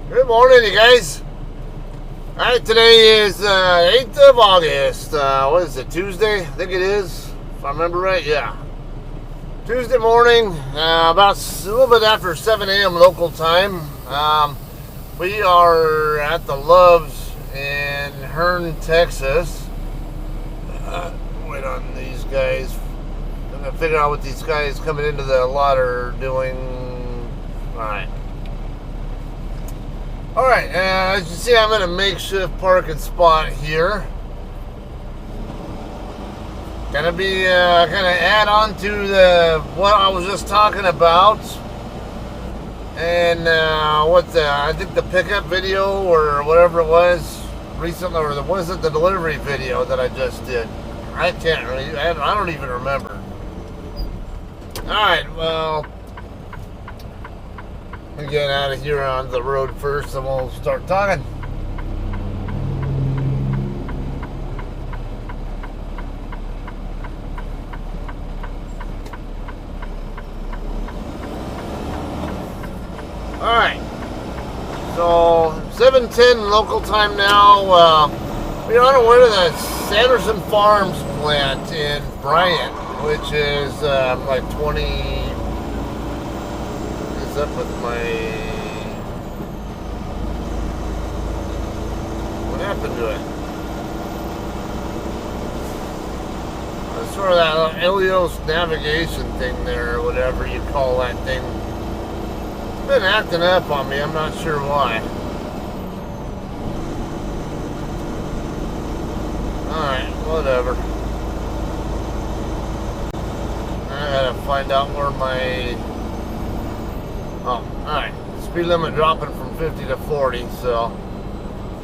Good morning, you guys. Alright, today is 8th of August. What is it, Tuesday? I think it is, if I remember right, yeah. Tuesday morning, about a little bit after 7 a.m. local time. We are at the Loves in Hearne, Texas. Wait on these guys. I'm going to figure out what these guys coming into the lot are doing. Alright. Alright, as you see, I'm in a makeshift parking spot here. Gonna be kind of add on to what I was just talking about. And I think the pickup video or whatever it was recently, or was it the delivery video that I just did? I can't really, I don't even remember. Alright, well, we'll get out of here on the road first and we'll start talking. Alright, so 7:10 local time now. We are on our way to the Sanderson Farms plant in Bryan, which is like 20... up with what happened to it? It's sort of that Helios navigation thing there, or whatever you call that thing. It's been acting up on me, I'm not sure why. Alright, whatever. I gotta find out where my... Oh, alright. Speed limit dropping from 50 to 40, so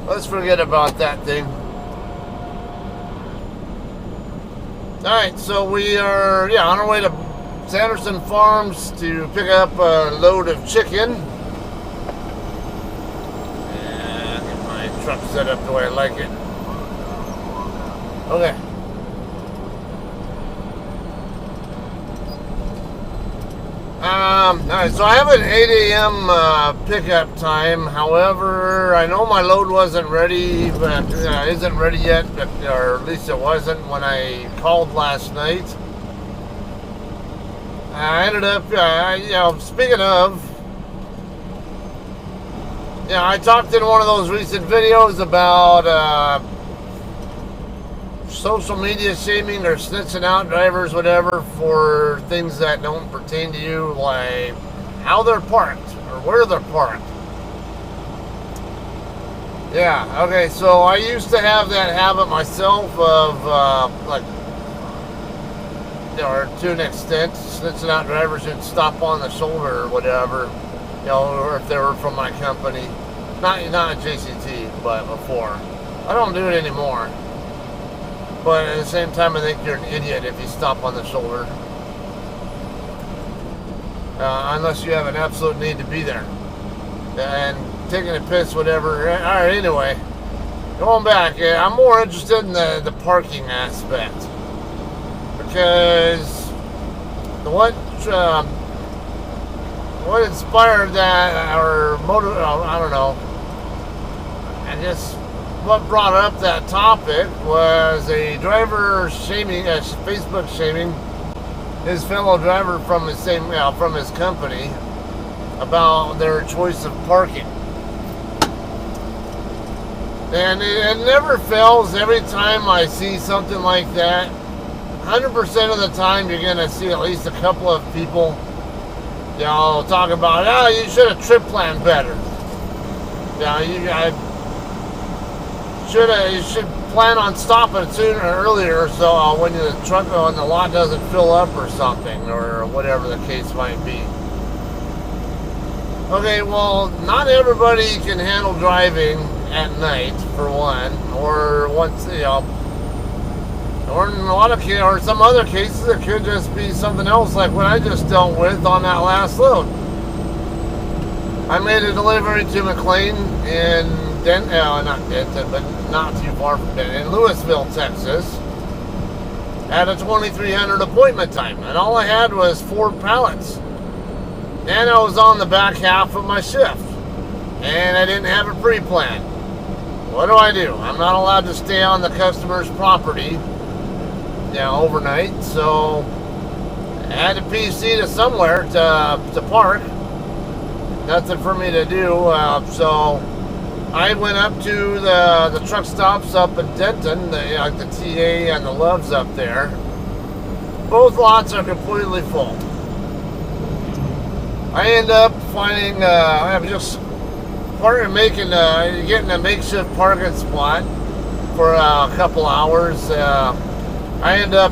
let's forget about that thing. Alright, so we are, on our way to Sanderson Farms to pick up a load of chicken. And get my truck set up the way I like it. Okay. Alright, so I have an 8 a.m. Pickup time. However, I know my load wasn't ready, but isn't ready yet, or at least it wasn't when I called last night. I ended up, speaking of, I talked in one of those recent videos about social media shaming or snitching out drivers, whatever, for things that don't pertain to you, like how they're parked or where they're parked. Yeah, okay, so I used to have that habit myself of, or to an extent, snitching out drivers who'd stop on the shoulder or whatever, or if they were from my company. Not JCT, but before. I don't do it anymore. But at the same time, I think you're an idiot if you stop on the shoulder. Unless you have an absolute need to be there. And taking a piss, whatever. Alright, anyway. Going back, I'm more interested in the parking aspect. Because what inspired that, or I don't know. I guess what brought up that topic was a driver shaming, Facebook shaming his fellow driver from his from his company about their choice of parking. And it never fails. Every time I see something like that, 100% of the time you're gonna see at least a couple of people, talk about, you should have trip planned better. You should plan on stopping sooner or earlier, so when the truck on the lot doesn't fill up or something, or whatever the case might be. Okay, well, not everybody can handle driving at night, for one, or once, or in a lot of cases, or some other cases, it could just be something else, like what I just dealt with on that last load. I made a delivery to McLean in not Denton, but not too far from Denton, in Louisville, Texas, at a 2300 appointment time, and all I had was 4 pallets, and I was on the back half of my shift. and I didn't have a pre-plan. What do? I'm not allowed to stay on the customer's property, overnight, so I had a PC to somewhere to park. Nothing for me to do, so I went up to the truck stops up in Denton, the TA and the Loves up there. Both lots are completely full. I end up finding, I'm just getting a makeshift parking spot for a couple hours. I end up,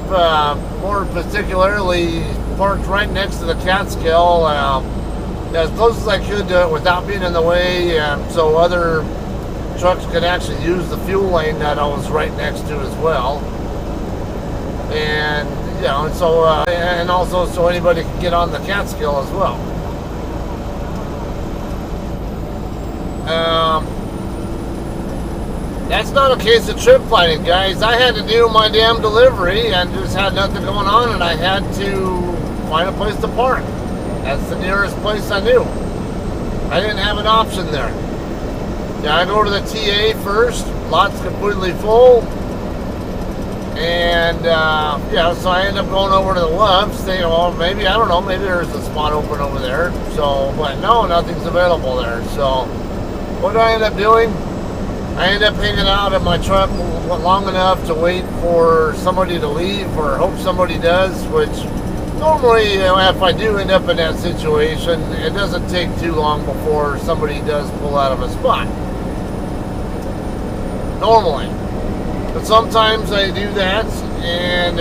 more particularly, parked right next to the Catskill, as close as I could to it without being in the way, so other trucks could actually use the fuel lane that I was right next to as well. And and so and also so anybody could get on the Catskill as well. That's not a case of trip planning, guys. I had to do my damn delivery and just had nothing going on, and I had to find a place to park. That's the nearest place I knew. I didn't have an option there. I go to the TA first. Lot's completely full. And, so I end up going over to the Loves, thinking, well, maybe, I don't know, maybe there's a spot open over there. So, but no, nothing's available there. So, what do I end up doing? I end up hanging out in my truck long enough to wait for somebody to leave or hope somebody does, which normally, if I do end up in that situation, it doesn't take too long before somebody does pull out of a spot. Normally. But sometimes I do that, and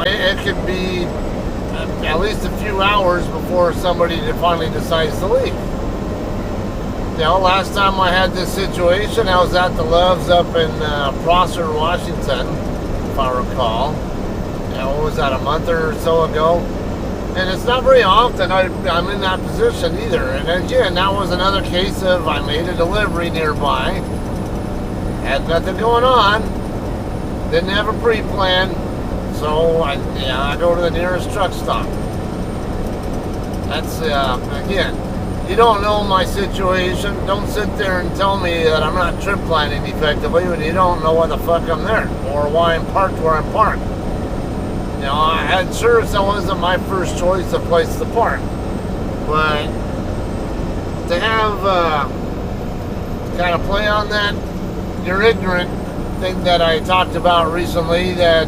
it could be at least a few hours before somebody finally decides to leave. Last time I had this situation, I was at the Loves up in Prosser, Washington, if I recall. What was that, a month or so ago? And it's not very often I'm in that position either. And again, that was another case of I made a delivery nearby, had nothing going on, didn't have a pre-plan, so I go to the nearest truck stop. That's, again, you don't know my situation. Don't sit there and tell me that I'm not trip planning effectively when you don't know why the fuck I'm there or why I'm parked where I'm parked. I'm sure it wasn't my first choice of place to park, but to have kind of play on that you're ignorant thing that I talked about recently, that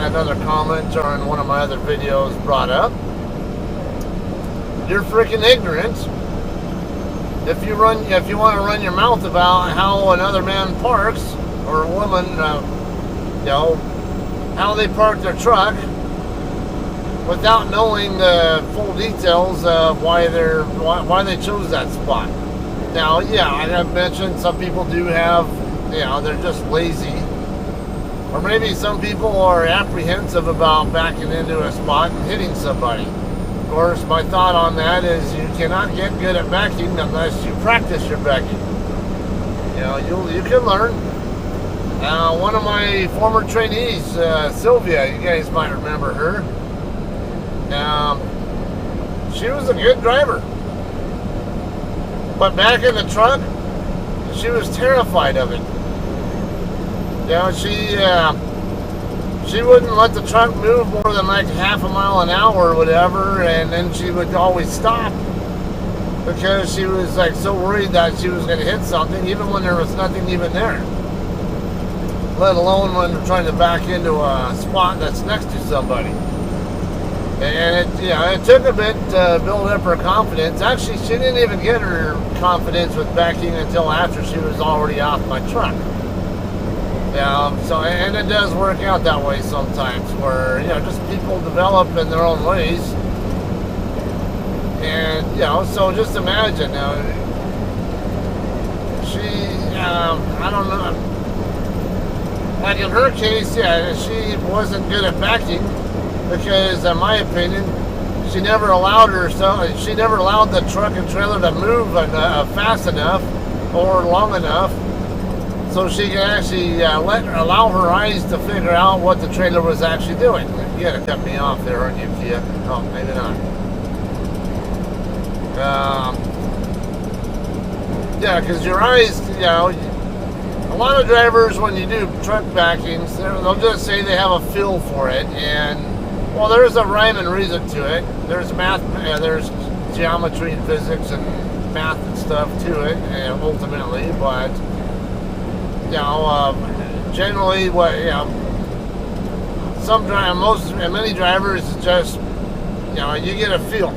another commenter in one of my other videos brought up. You're freaking ignorant if you want to run your mouth about how another man parks or a woman, how they park their truck without knowing the full details of why they chose that spot. Now, I have mentioned some people do have, they're just lazy, or maybe some people are apprehensive about backing into a spot and hitting somebody. Of course, my thought on that is you cannot get good at backing unless you practice your backing. You can learn. One of my former trainees, Sylvia, you guys might remember her. She was a good driver. But back in the truck, she was terrified of it. She wouldn't let the truck move more than like half a mile an hour or whatever, and then she would always stop because she was like so worried that she was going to hit something, even when there was nothing even there. Let alone when trying to back into a spot that's next to somebody. And it took a bit to build up her confidence. Actually, she didn't even get her confidence with backing until after she was already off my truck. And it does work out that way sometimes, where just people develop in their own ways. And so just imagine I don't know. Like in her case, she wasn't good at backing because, in my opinion, she never allowed the truck and trailer to move fast enough or long enough so she can actually allow her eyes to figure out what the trailer was actually doing. You gotta cut me off there, aren't you, Kia? Oh, maybe not. yeah, because your eyes, you know, a lot of drivers, when you do truck backings, they'll just say they have a feel for it, and well, there's a rhyme and reason to it. There's math, there's geometry and physics and math and stuff to it, and ultimately, but you know, generally, what you know, many drivers just, you know, you get a feel.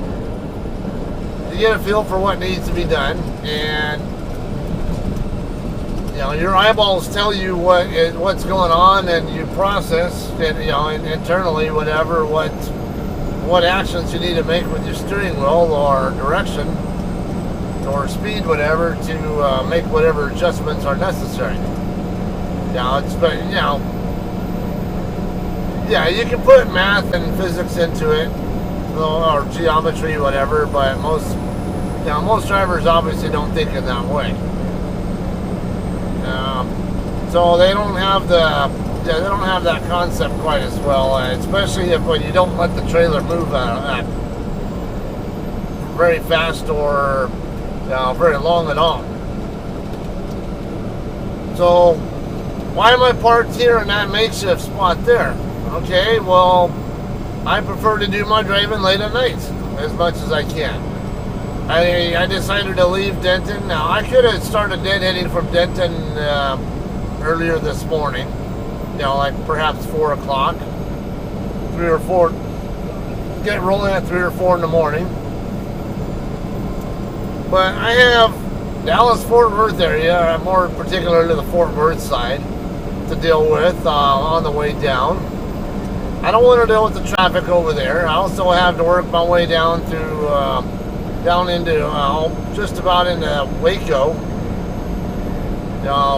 You get a feel for what needs to be done, and you know, your eyeballs tell you what's going on, and you process it, you know, internally, whatever, what actions you need to make with your steering wheel or direction or speed, whatever, to make whatever adjustments are necessary. You know, yeah, you can put math and physics into it, or geometry, whatever, but most drivers obviously don't think in that way. So they don't have that concept quite as well, especially when you don't let the trailer move very fast or very long at all. So why am I parked here in that makeshift spot there? Okay, well, I prefer to do my driving late at night as much as I can. I decided to leave Denton. Now, I could have started deadheading from Denton earlier this morning, you know, like perhaps 4 o'clock, 3 or 4, get rolling at 3 or 4 in the morning. But I have Dallas-Fort Worth area, more particularly the Fort Worth side, to deal with on the way down. I don't want to deal with the traffic over there. I also have to work my way down through down into just about into Waco,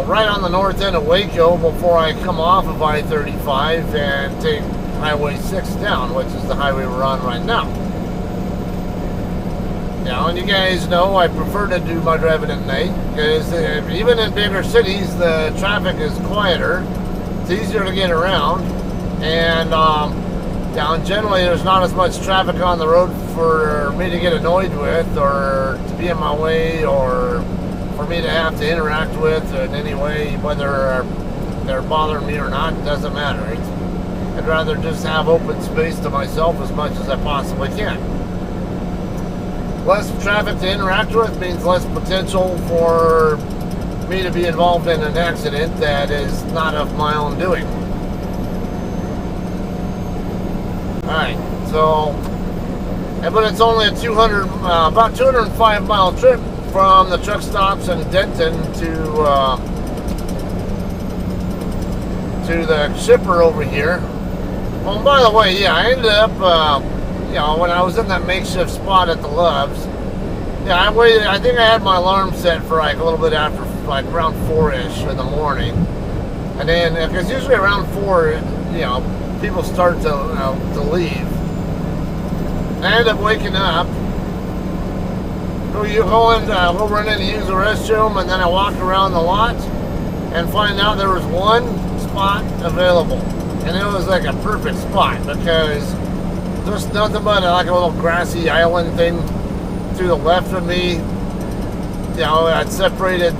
right on the north end of Waco before I come off of I-35 and take Highway 6 down, which is the highway we're on right now. And you guys know I prefer to do my driving at night because even in bigger cities the traffic is quieter, it's easier to get around, and generally there's not as much traffic on the road for me to get annoyed with, or to be in my way, or for me to have to interact with in any way, whether they're bothering me or not. It doesn't matter. I'd rather just have open space to myself as much as I possibly can. Less traffic to interact with means less potential for me to be involved in an accident that is not of my own doing. Alright, so, but it's only a about 205 mile trip from the truck stops in Denton to the shipper over here. Oh, by the way, yeah, I ended up, when I was in that makeshift spot at the Loves, I waited. I think I had my alarm set for like a little bit after, like around 4-ish in the morning, and then because usually around 4, people start to leave. I ended up waking up. Go run in to use the restroom, and then I walked around the lot and find out there was one spot available, and it was like a perfect spot because there's nothing but like a little grassy island thing to the left of me. I'd separated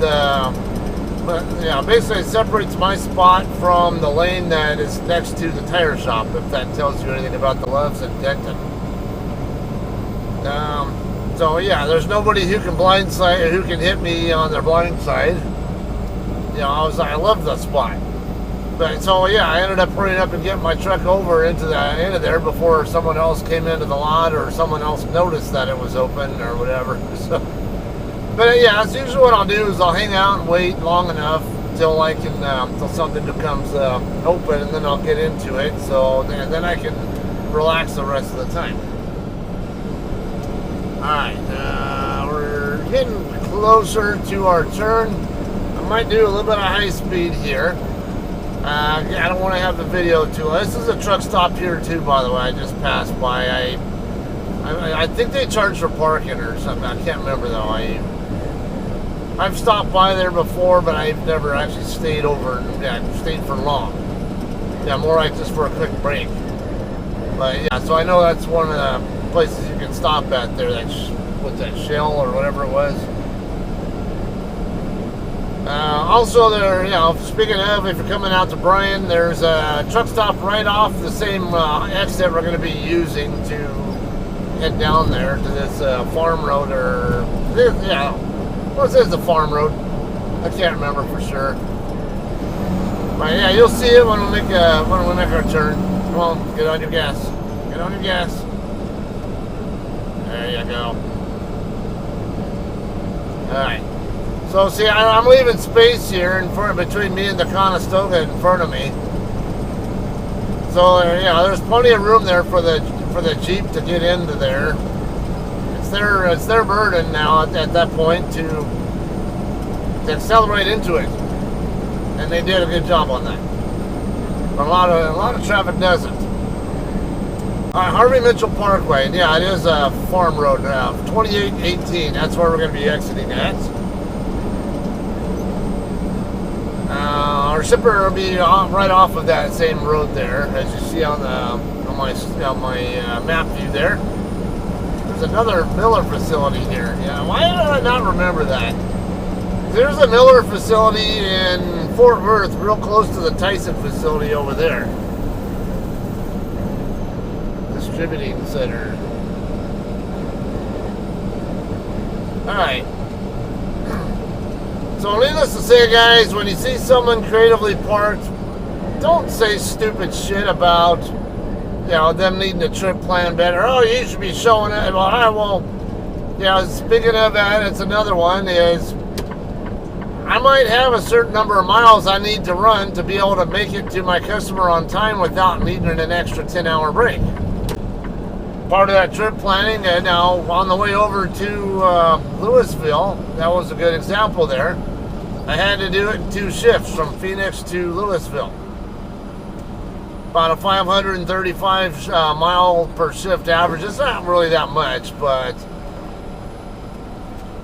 basically it separates my spot from the lane that is next to the tire shop, if that tells you anything about the Loves in Denton. There's nobody who can hit me on their blind side. I love that spot. But I ended up hurrying up and getting my truck over into there before someone else came into the lot, or someone else noticed that it was open or whatever. So, that's usually what I'll do is I'll hang out and wait long enough until until something becomes open, and then I'll get into it. So then I can relax the rest of the time. All right, we're getting closer to our turn. I might do a little bit of high speed here. I don't want to have the video too long. This is a truck stop here too, by the way. I just passed by. I think they charge for parking or something. I can't remember though. I've stopped by there before, but I've never actually stayed for long. More like just for a quick break. But so I know that's one of the places you can stop at there. What's that, Shell or whatever it was. Also, there, speaking of, if you're coming out to Bryan, there's a truck stop right off the same exit we're going to be using to head down there to this farm road, or what is the farm road? I can't remember for sure. But yeah, you'll see it when we make our turn. Come on, get on your gas. Get on your gas. There you go. All right. So see, I'm leaving space here in front, between me and the Conestoga in front of me. So there's plenty of room there for the Jeep to get into there. It's their burden now at that point to accelerate into it, and they did a good job on that. But a lot of traffic doesn't. Harvey Mitchell Parkway. Yeah, it is a farm road. 2818. That's where we're going to be exiting at. Our shipper will be right off of that same road there, as you see on my map view there. There's another Miller facility here. Yeah, why did I not remember that? There's a Miller facility in Fort Worth, real close to the Tyson facility over there. Distributing center. Alright. So needless to say, guys, when you see someone creatively parked, don't say stupid shit about, them needing a trip plan better. Oh, you should be showing it. Well, speaking of that, it's another one is, I might have a certain number of miles I need to run to be able to make it to my customer on time without needing an extra 10-hour break. Part of that trip planning, and now on the way over to Louisville, that was a good example there. I had to do it in 2 shifts from Phoenix to Louisville. About a 535 mile per shift average. It's not really that much, but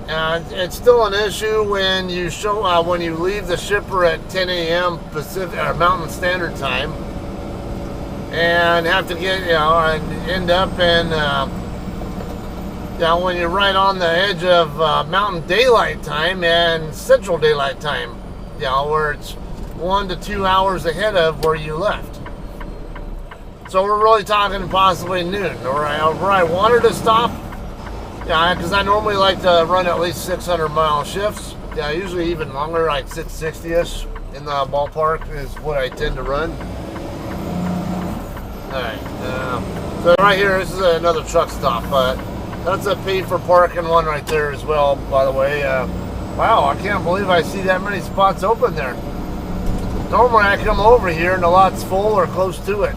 it's still an issue when you when you leave the shipper at 10 a.m. Pacific or Mountain Standard Time, and have to get and end up in when you're right on the edge of Mountain Daylight Time and Central Daylight Time, where it's 1 to 2 hours ahead of where you left. So we're really talking possibly noon, where I wanted to stop. Because I normally like to run at least 600-mile shifts. Usually even longer, like 660-ish in the ballpark is what I tend to run. Alright, so right here, this is another truck stop, but that's a pay for parking one right there as well, by the way. Wow, I can't believe I see that many spots open there. Normally I come over here and the lot's full or close to it.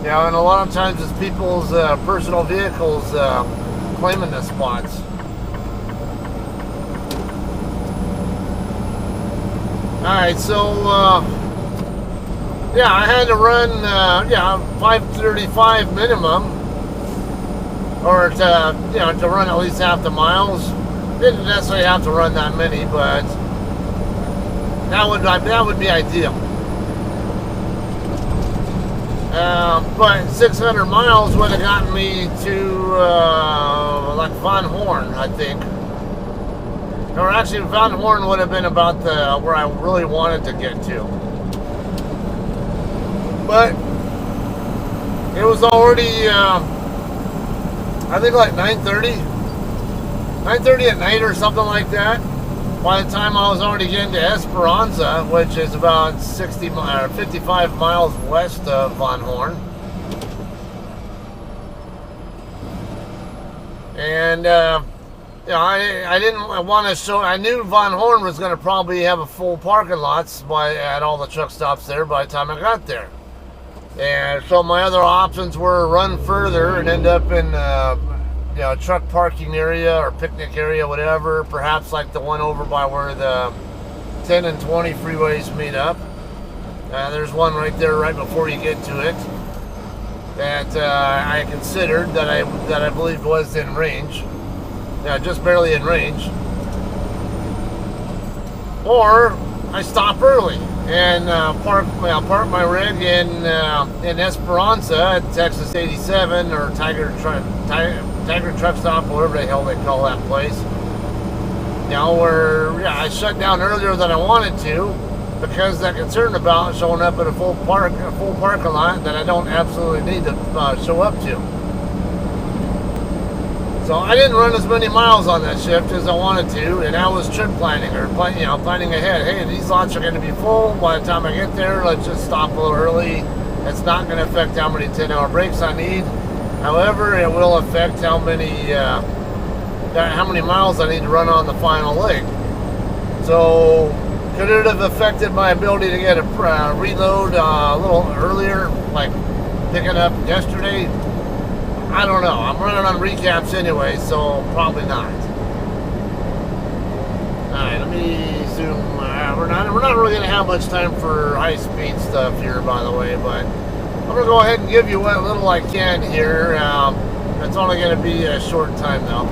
And a lot of times it's people's personal vehicles claiming the spots. Alright, so I had to run 535 minimum, or to run at least half the miles. Didn't necessarily have to run that many, but that would be ideal. But 600 miles would have gotten me to like Van Horn, I think. Or actually, Van Horn would have been about where I really wanted to get to. But it was already, I think like 9:30 at night or something like that. By the time I was already getting to Esperanza, which is about 55 miles west of Van Horn. And, I didn't want to show, I knew Van Horn was going to probably have a full parking lots at all the truck stops there by the time I got there. And so my other options were run further and end up in a truck parking area or picnic area, whatever, perhaps like the one over by where the 10 and 20 freeways meet up. There's one right there right before you get to it that I considered that I believed was in range. Just barely in range. Or I stop early and park my rig in Esperanza at Texas 87 or Tiger Truck Stop, whatever the hell they call that place. where I shut down earlier than I wanted to because I'm concerned about showing up at a full parking lot that I don't absolutely need to show up to. So I didn't run as many miles on that shift as I wanted to, and I was trip planning or planning ahead. Hey, these lots are going to be full by the time I get there. Let's just stop a little early. It's not going to affect how many 10-hour breaks I need. However, it will affect how many miles I need to run on the final leg. So, could it have affected my ability to get a reload a little earlier, like picking up yesterday? I don't know. I'm running on recaps anyway, so probably not. Alright, let me zoom. We're not really going to have much time for high-speed stuff here, by the way, but I'm going to go ahead and give you what little I can here. It's only going to be a short time, though.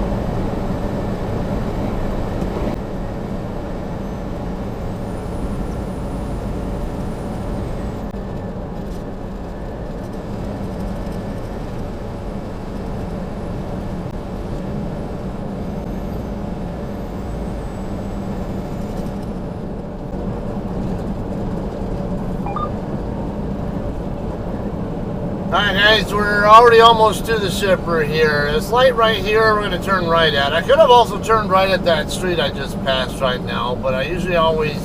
Alright guys, we're already almost to the shipper here. This light right here we're going to turn right at. I could have also turned right at that street I just passed right now, but I usually always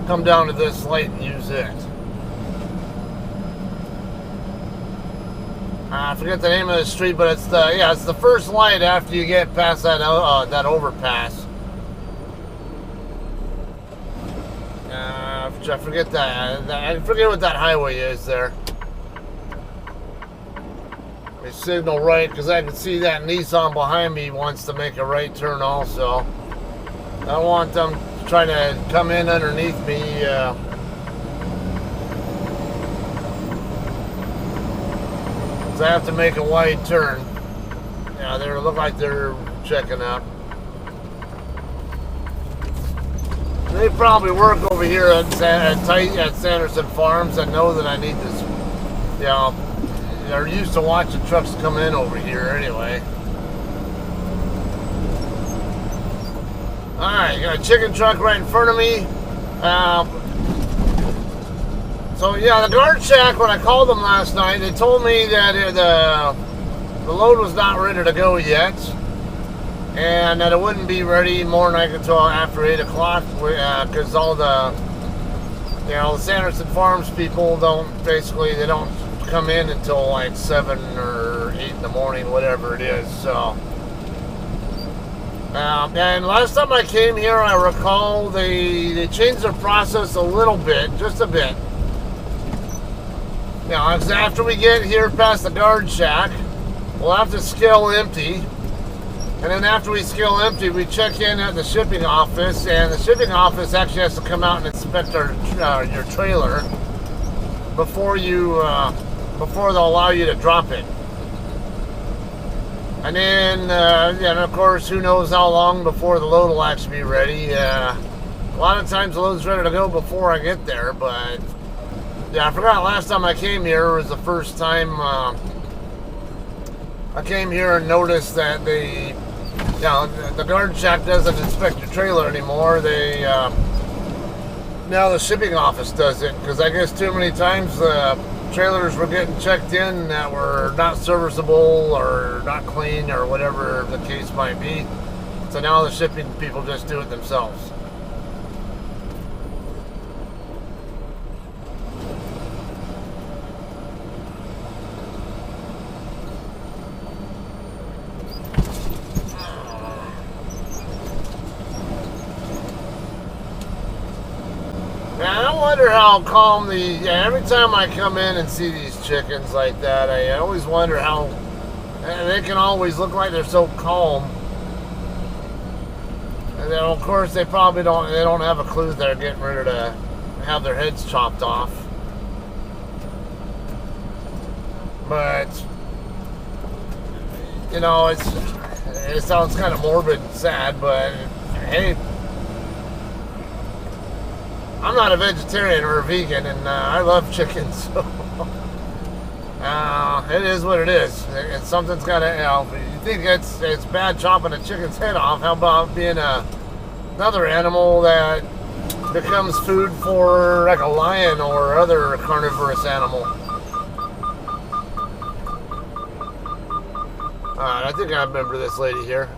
come down to this light and use it. I forget the name of the street, but it's the first light after you get past that that overpass. I forget that. I forget what that highway is there. They signal right because I can see that Nissan behind me wants to make a right turn also. I don't want them trying to come in underneath me. So I have to make a wide turn. Yeah, they look like they're checking up. They probably work over here at Sanderson Farms and know that I need this. They're used to watching trucks come in over here anyway. Alright, got a chicken truck right in front of me. So yeah, the guard shack, when I called them last night, they told me that the load was not ready to go yet. And that it wouldn't be ready more than until after 8 o'clock because all the Sanderson Farms people don't come in until like 7 or 8 in the morning, whatever it is. So, and last time I came here, I recall they changed their process a little bit, just a bit. Now, after we get here past the guard shack, we'll have to scale empty. And then after we scale empty, we check in at the shipping office, and the shipping office actually has to come out and inspect your trailer before they'll allow you to drop it. And then, and of course, who knows how long before the load will actually be ready. A lot of times the load's ready to go before I get there, but yeah, I forgot last time I came here was the first time I came here and noticed that the guard shack doesn't inspect your trailer anymore. Now the shipping office does it, because I guess too many times trailers were getting checked in that were not serviceable or not clean or whatever the case might be. So now the shipping people just do it themselves. I wonder how calm every time I come in and see these chickens like that, I always wonder how they can always look like they're so calm. And then of course they probably don't have a clue they're getting ready to have their heads chopped off. But it sounds kind of morbid and sad, but hey, I'm not a vegetarian or a vegan, and I love chicken, so it is what it is. Something's got to, if you think it's bad chopping a chicken's head off, how about being a another animal that becomes food for like a lion or other carnivorous animal. Alright, I think I remember this lady here.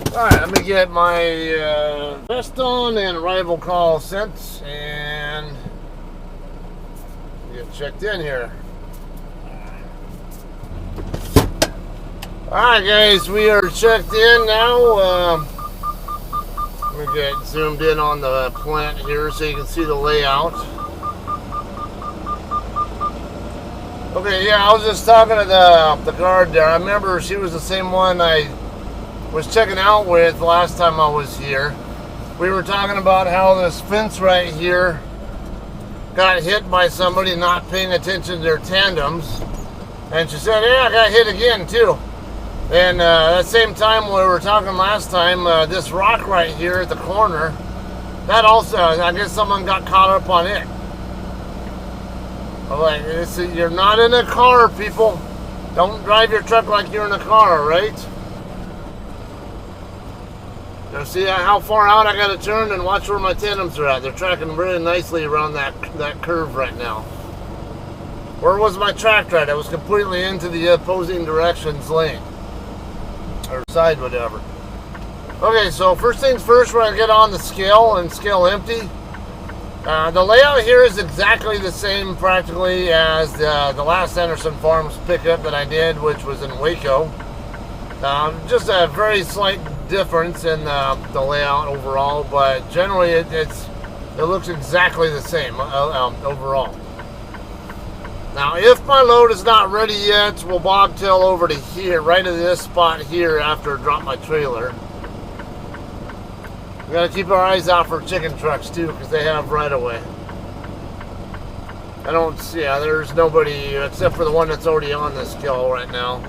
Alright, let me get my vest on and arrival call sent and get checked in here. Alright guys, we are checked in now. Let me get zoomed in on the plant here so you can see the layout. Okay, yeah, I was just talking to the guard there. I remember she was the same one I was checking out with last time I was here. We were talking about how this fence right here got hit by somebody not paying attention to their tandems. And she said, yeah, I got hit again too. And at the same time we were talking last time, this rock right here at the corner, that also, I guess someone got caught up on it. I'm like, you're not in a car, people. Don't drive your truck like you're in a car, right? Now see how far out I got to turn and watch where my tandems are at. They're tracking really nicely around that curve right now. Where was my tractor at? I was completely into the opposing directions lane. Or side, whatever. Okay, so first things first, we're going to get on the scale and scale empty. The layout here is exactly the same practically as the last Sanderson Farms pickup that I did, which was in Waco. Just a very slight difference in the layout overall, but generally it looks exactly the same overall. Now, if my load is not ready yet, we'll bobtail over to here, right to this spot here after I drop my trailer. We gotta keep our eyes out for chicken trucks too, because they have right of way. I don't see, there's nobody except for the one that's already on this scale right now.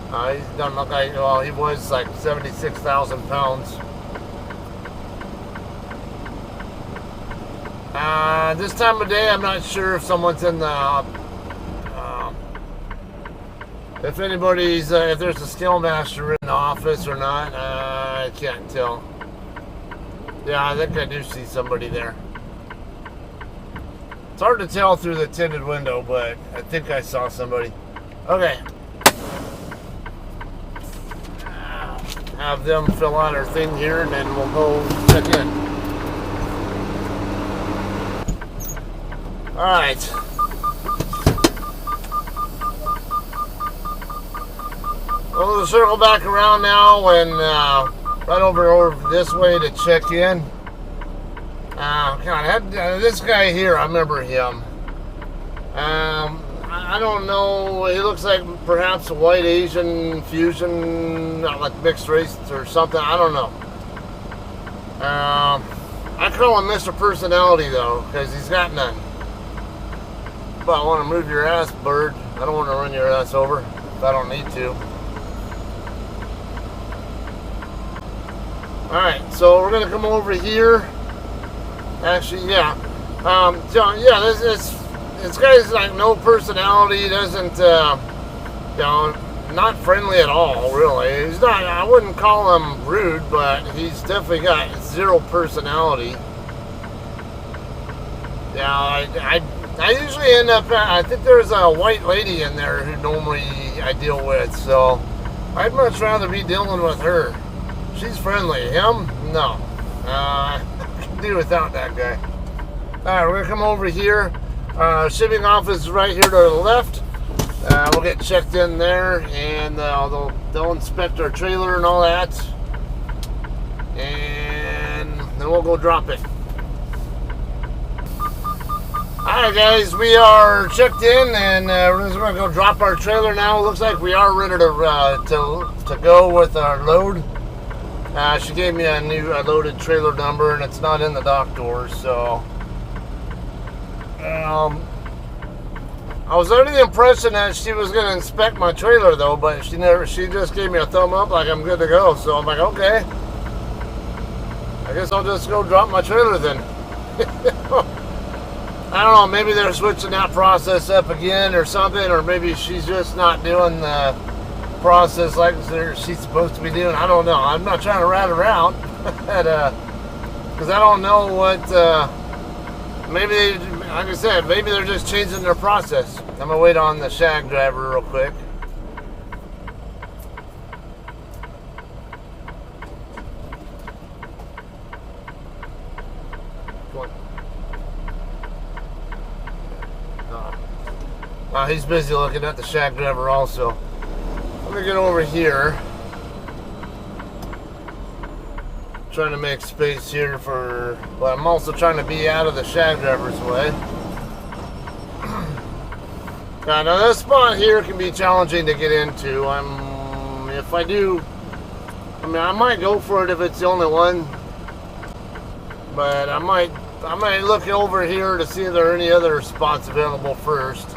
He doesn't look like, well, he was like 76,000 pounds. This time of day, I'm not sure if someone's in the, if anybody's, if there's a scale master in the office or not, I can't tell. Yeah, I think I do see somebody there. It's hard to tell through the tinted window, but I think I saw somebody. Okay. Have them fill out our thing here, and then we'll go check in. Alright. We'll circle back around now and right over this way to check in. God, this guy here, I remember him. I don't know, he looks like perhaps a white Asian fusion, not like mixed race or something, I don't know. I call him Mr. Personality though, because he's got none. But I want to move your ass, bird. I don't want to run your ass over if I don't need to. Alright, so we're going to come over here. Actually, yeah. So, yeah, this guy's like no personality, doesn't, you know, not friendly at all, really. He's not, I wouldn't call him rude, but he's definitely got zero personality. Yeah, I usually end up, I think there's a white lady in there who normally I deal with, so I'd much rather be dealing with her. She's friendly. Him? No. I can do without that guy. Alright, we're going to come over here. Shipping office is right here to the left. We'll get checked in there, and they'll inspect our trailer and all that. And then we'll go drop it. Alright guys, we are checked in, and we're just going to go drop our trailer now. It looks like we are ready to go with our load. She gave me a new loaded trailer number, and it's not in the dock doors, so I was under the impression that she was going to inspect my trailer though, but she just gave me a thumb up like I'm good to go. So I'm like, okay, I guess I'll just go drop my trailer then. I don't know, maybe they're switching that process up again or something, or maybe she's just not doing the process like she's supposed to be doing. I don't know. I'm not trying to rat her out, because I don't know what. Maybe they, like I said, maybe they're just changing their process. I'm gonna wait on the shag driver real quick. He's busy looking at the shag driver also. Let me get over here. Trying to make space here for, but I'm also trying to be out of the shag driver's way. Now this spot here can be challenging to get into. If I do, I might go for it if it's the only one, but I might look over here to see if there are any other spots available first.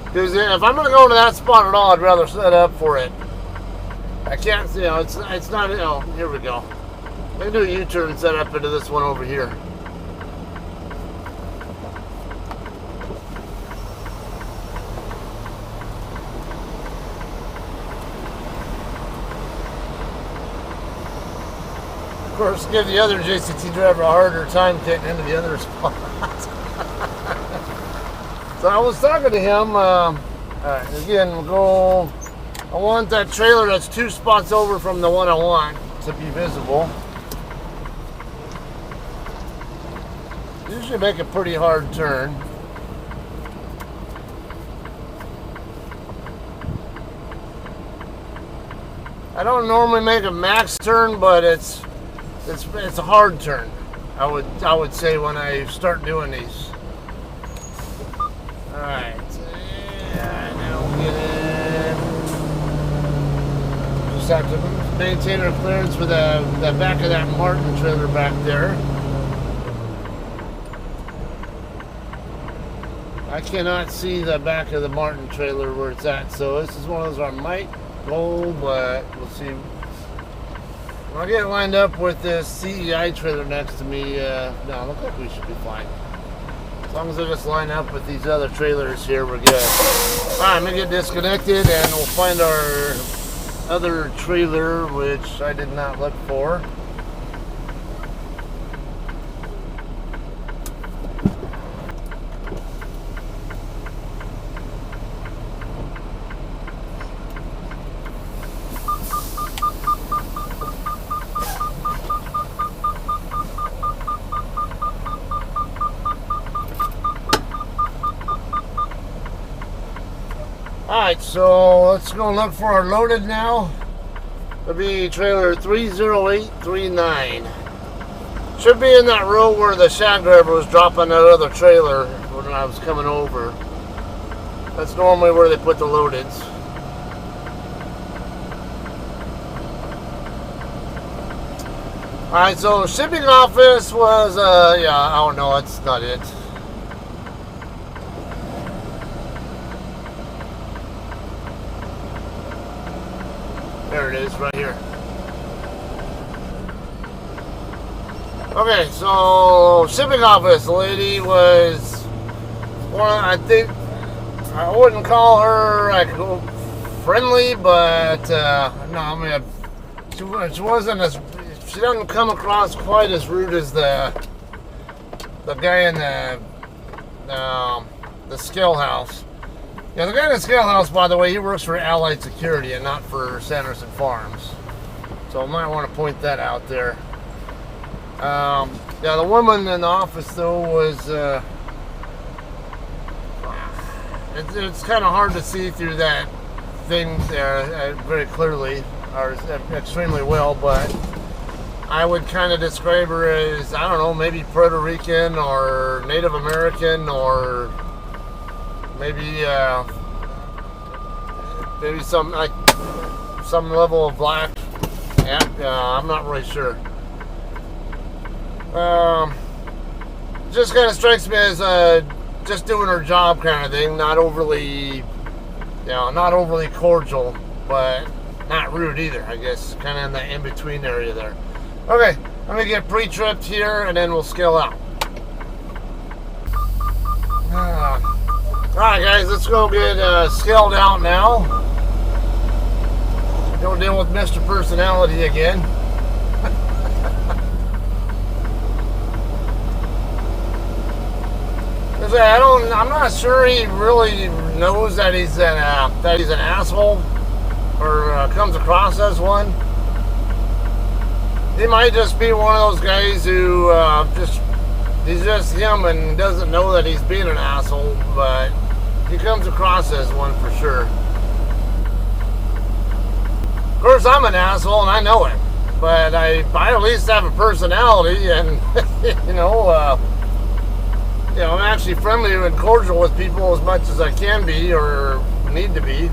Because if I'm going to go to that spot at all, I'd rather set up for it. I can't, it's not, here we go. I can do a U-turn and set up into this one over here. Of course, give the other JCT driver a harder time getting into the other spot. So I was talking to him, again, I want that trailer that's 2 spots over from the one I want to be visible. Usually make a pretty hard turn. I don't normally make a max turn, but it's a hard turn. I would say when I start doing these. All right, now we'll get in. Just have to maintain our clearance for the back of that Martin trailer back there. I cannot see the back of the Martin trailer where it's at, so this is one of those I might go, but we'll see. When I get lined up with this CEI trailer next to me, no, look like we should be fine. As long as I just line up with these other trailers here, we're good. Alright, I'm going to get disconnected and we'll find our other trailer, which I did not look for. Alright, so let's go look for our loaded now. It'll be trailer 30839. Should be in that row where the shag driver was dropping that other trailer when I was coming over. That's normally where they put the loadeds. Alright, so shipping office was, yeah, I don't know, that's not it. There it is, right here. Okay, so shipping office, the lady was one. I think I wouldn't call her like friendly, but no, I mean she wasn't as. She doesn't come across quite as rude as the guy in the scale house. Yeah, the guy in the scale house, by the way, he works for Allied Security and not for Sanderson Farms. So I might want to point that out there. Yeah, the woman in the office, though, was... it's kind of hard to see through that thing there very clearly, or extremely well, but I would kind of describe her as, I don't know, maybe Puerto Rican or Native American or... maybe some level of black. Yeah, I'm not really sure. Just kind of strikes me as just doing her job kind of thing. Not overly, not overly cordial, but not rude either. I guess kind of in the in-between area there. Okay, let me get pre-tripped here, and then we'll scale out. Alright guys, let's go get scaled out now. Go deal with Mr. Personality again. I'm not sure he really knows that he's an asshole, or comes across as one. He might just be one of those guys who he's just him and doesn't know that he's being an asshole, but he comes across as one for sure. Of course, I'm an asshole and I know it, but I at least have a personality, and I'm actually friendly and cordial with people as much as I can be or need to be.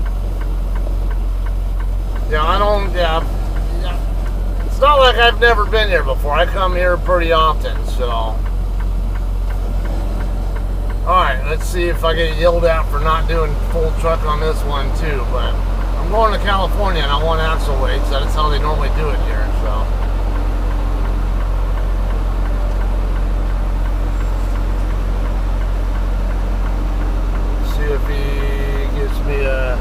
It's not like I've never been here before. I come here pretty often, so. Alright, let's see if I get yelled at for not doing full truck on this one too, but I'm going to California and I want axle weights. That's how they normally do it here, so. If he gives me a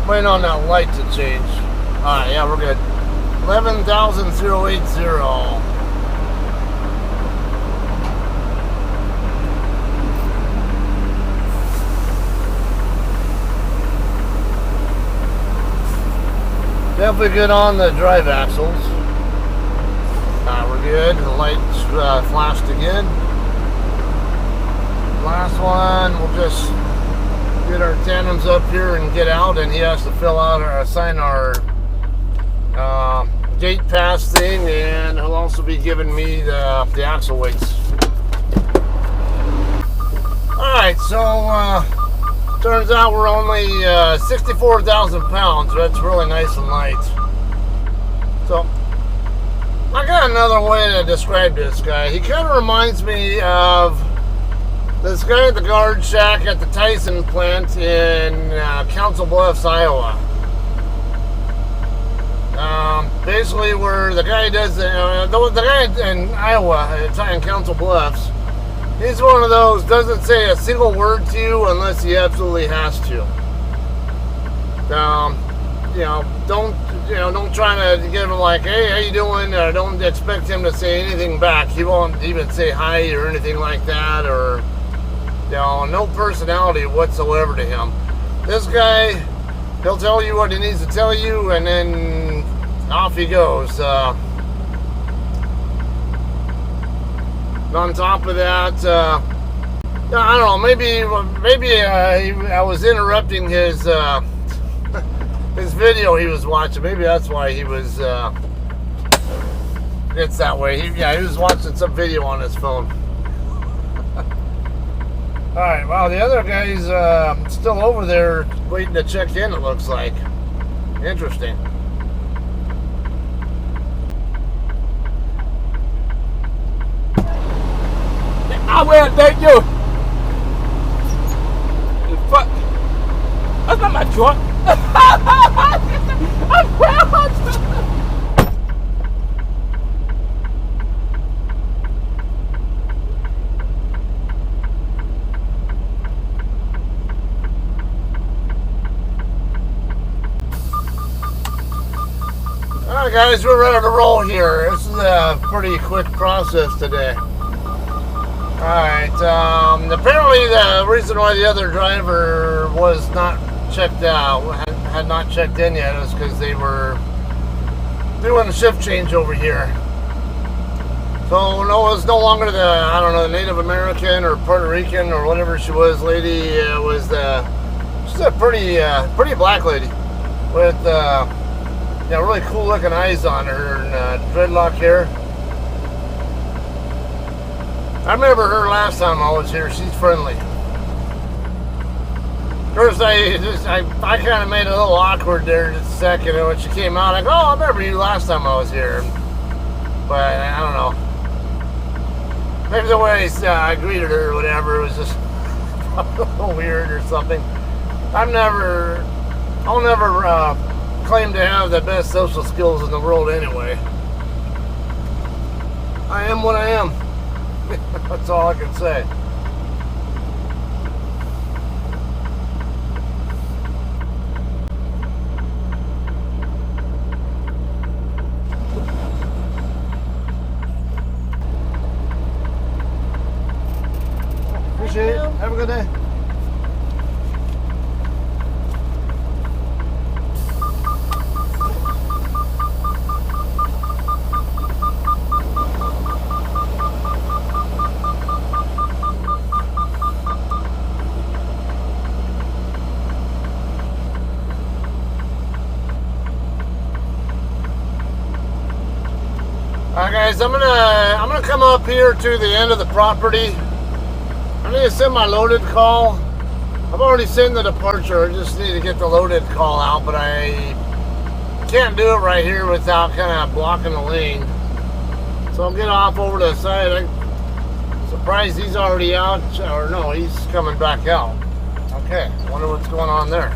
waiting on that light to change. Alright, yeah, we're good. 11,080. Definitely good on the drive axles. Alright, we're good. The lights flashed again. Last one, we'll just get our tandems up here and get out, and he has to fill out or sign our gate pass thing, and he'll also be giving me the axle weights. Alright, so turns out we're only 64,000 pounds. That's really nice and light. So I got another way to describe this guy. He kind of reminds me of this guy at the guard shack at the Tyson plant in Council Bluffs, Iowa. Basically, where the guy does the guy in Iowa in Council Bluffs, he's one of those doesn't say a single word to you unless he absolutely has to. Don't try to give him like, hey, how you doing? Or don't expect him to say anything back. He won't even say hi or anything like that, or no personality whatsoever to him. This guy, he'll tell you what he needs to tell you, and then off he goes. On top of that, I don't know. Maybe I was interrupting his his video he was watching. Maybe that's why he was. It's that way. He was watching some video on his phone. Alright, wow, the other guy's still over there waiting to check in, it looks like. Interesting. I will thank you. Fuck. That's not my truck. I'm proud. Alright guys, we're ready to roll here. This is a pretty quick process today. Alright, apparently the reason why the other driver was not checked out, had not checked in yet, is because they were doing a shift change over here. So no, it was no longer the Native American or Puerto Rican or whatever she was lady. It was she's a pretty black lady with really cool looking eyes on her and dreadlock hair. I remember her last time I was here. She's friendly. First, I kind of made it a little awkward there just a second, and when she came out, I go, oh, I remember you last time I was here. But I don't know. Maybe the way I greeted her or whatever was just a little weird or something. I'll never claim to have the best social skills in the world anyway. I am what I am. That's all I can say. Appreciate it. Have a good day. Alright guys, I'm gonna come up here to the end of the property. I need to send my loaded call. I've already sent the departure. I just need to get the loaded call out, but I can't do it right here without kind of blocking the lane. So I'll get off over to the side. I'm surprised he's already out, or no, he's coming back out. Okay, wonder what's going on there.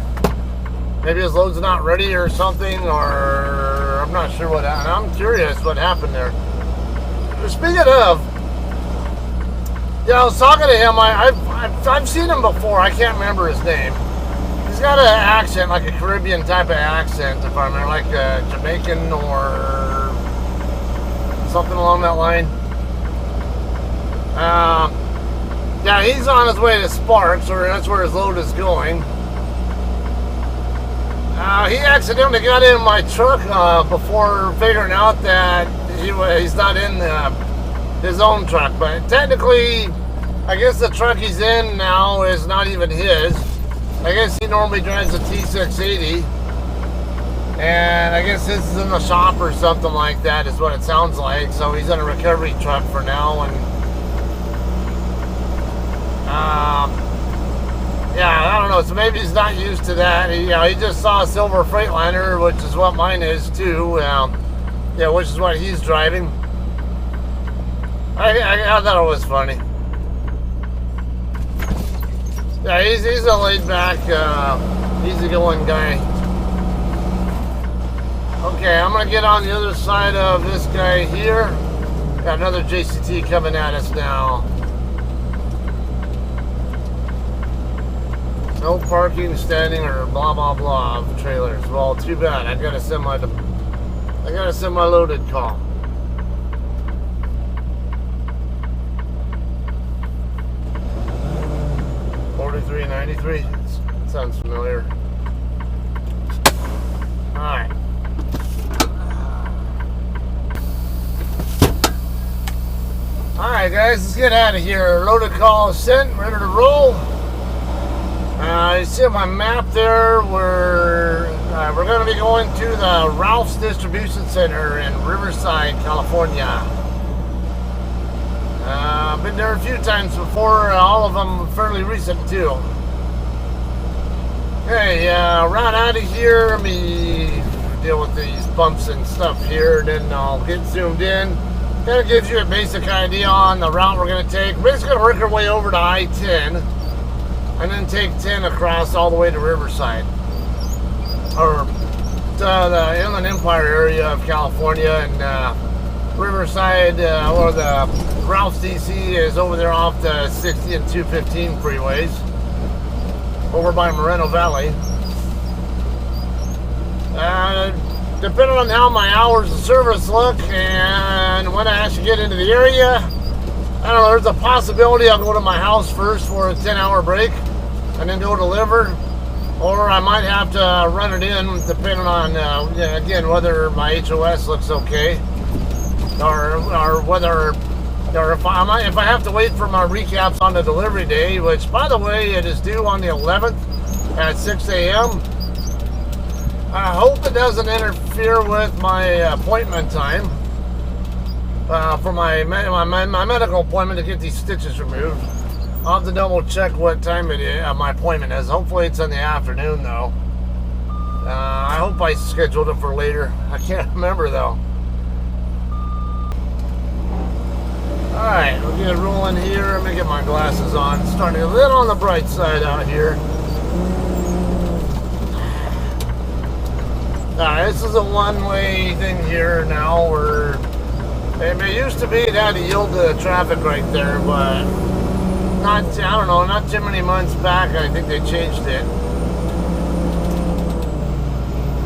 Maybe his load's not ready or something, or I'm not sure what happened. I'm curious what happened there. Speaking of, yeah, I was talking to him. I've seen him before. I can't remember his name. He's got an accent, like a Caribbean type of accent, if I remember, like a Jamaican or something along that line. Yeah, he's on his way to Sparks, or that's where his load is going. He accidentally got in my truck before figuring out that he's not in his own truck. But technically, I guess the truck he's in now is not even his. I guess he normally drives a T680. And I guess this is in the shop or something like that is what it sounds like. So he's in a recovery truck for now. And yeah, I don't know. So maybe he's not used to that. He just saw a silver Freightliner, which is what mine is too. Yeah, which is what he's driving. I thought it was funny. Yeah, he's a laid back, easygoing guy. Okay, I'm gonna get on the other side of this guy here. Got another JCT coming at us now. No parking, standing, or blah blah blah of trailers. Well, too bad. I gotta send my loaded call. $43.93. Sounds familiar. All right. All right, guys. Let's get out of here. Loaded call is sent. Ready to roll. You see on my map there, we're going to be going to the Ralph's Distribution Center in Riverside, California. I've been there a few times before, all of them fairly recent too. Okay, right out of here, let me deal with these bumps and stuff here, and then I'll get zoomed in. Kind of gives you a basic idea on the route we're going to take. We're just going to work our way over to I-10. And then take 10 across all the way to Riverside, or to the Inland Empire area of California. And Riverside, or the Ralph's DC, is over there off the 60 and 215 freeways, over by Moreno Valley. Depending on how my hours of service look and when I actually get into the area, I don't know, there's a possibility I'll go to my house first for a 10-hour break and then go deliver, or I might have to run it in depending on, again, whether my HOS looks okay, or whether, or if I have to wait for my recaps on the delivery day, which, by the way, it is due on the 11th at 6 a.m. I hope it doesn't interfere with my appointment time. For my medical appointment to get these stitches removed. I'll have to double check what time it is, my appointment is. Hopefully it's in the afternoon though. I hope I scheduled it for later. I can't remember though. Alright, we'll get rolling here. Let me get my glasses on. It's starting a little on the bright side out here. Alright, this is a one-way thing here now. We're It used to be it had to yield to the traffic right there, but not, I don't know, not too many months back, I think they changed it.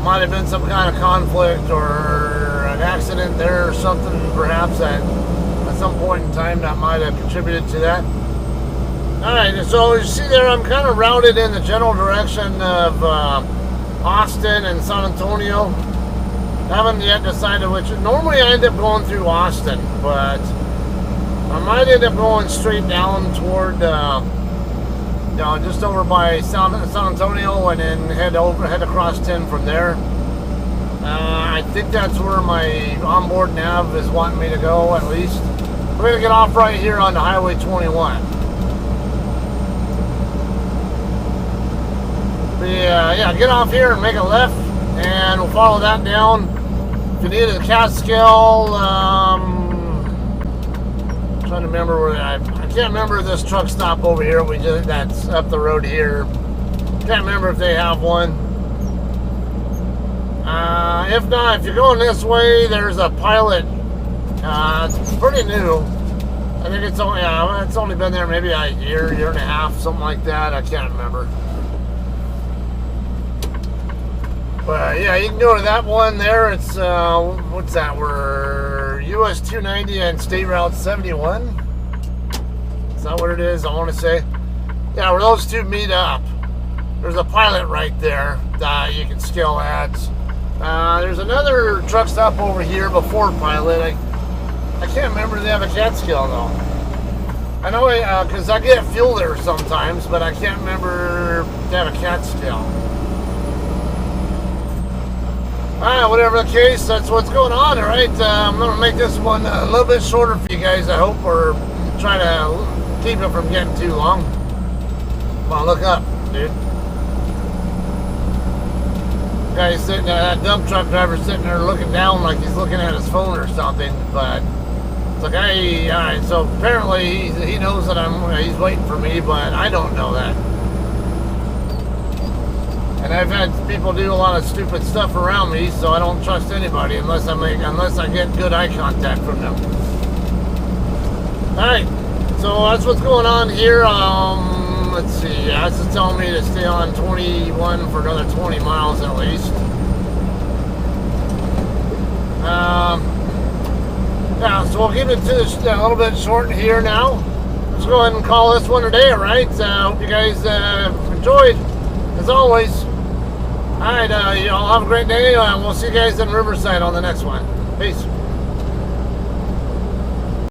Might have been some kind of conflict or an accident there or something, perhaps, at some point in time that might have contributed to that. Alright, so you see there, I'm kind of routed in the general direction of Austin and San Antonio. Haven't yet decided which. Normally I end up going through Austin, but I might end up going straight down toward, just over by San Antonio, and then head across 10 from there. I think that's where my onboard nav is wanting me to go, at least. We're gonna get off right here on the Highway 21. Yeah, get off here and make a left, and we'll follow that down. If you need a Catskill, trying to remember where I can't remember this truck stop over here. That's up the road here. Can't remember if they have one. If not, if you're going this way, there's a Pilot. It's pretty new. I think it's only been there maybe a year and a half, something like that. I can't remember. But yeah, you can go to that one there. It's what's that? We're US 290 and State Route 71. Is that what it is? I want to say. Yeah, where those two meet up. There's a Pilot right there that you can scale at. There's another truck stop over here before Pilot. I can't remember if they have a Catskill though. I know because I get fuel there sometimes, but I can't remember if they have a Catskill. Alright, whatever the case, that's what's going on, alright? I'm going to make this one a little bit shorter for you guys, I hope, or try to keep it from getting too long. Come on, look up, dude. Guy's sitting there, that dump truck driver sitting there looking down like he's looking at his phone or something, but it's like, hey, alright, so apparently he knows that he's waiting for me, but I don't know that. And I've had people do a lot of stupid stuff around me, so I don't trust anybody unless I get good eye contact from them. Alright, so that's what's going on here. Let's see, this is telling me to stay on 21 for another 20 miles at least. Yeah, so we'll keep it to this a little bit short here now. Let's go ahead and call this one a day, alright? Hope you guys enjoyed, as always. Alright, y'all have a great day. We'll see you guys in Riverside on the next one. Peace.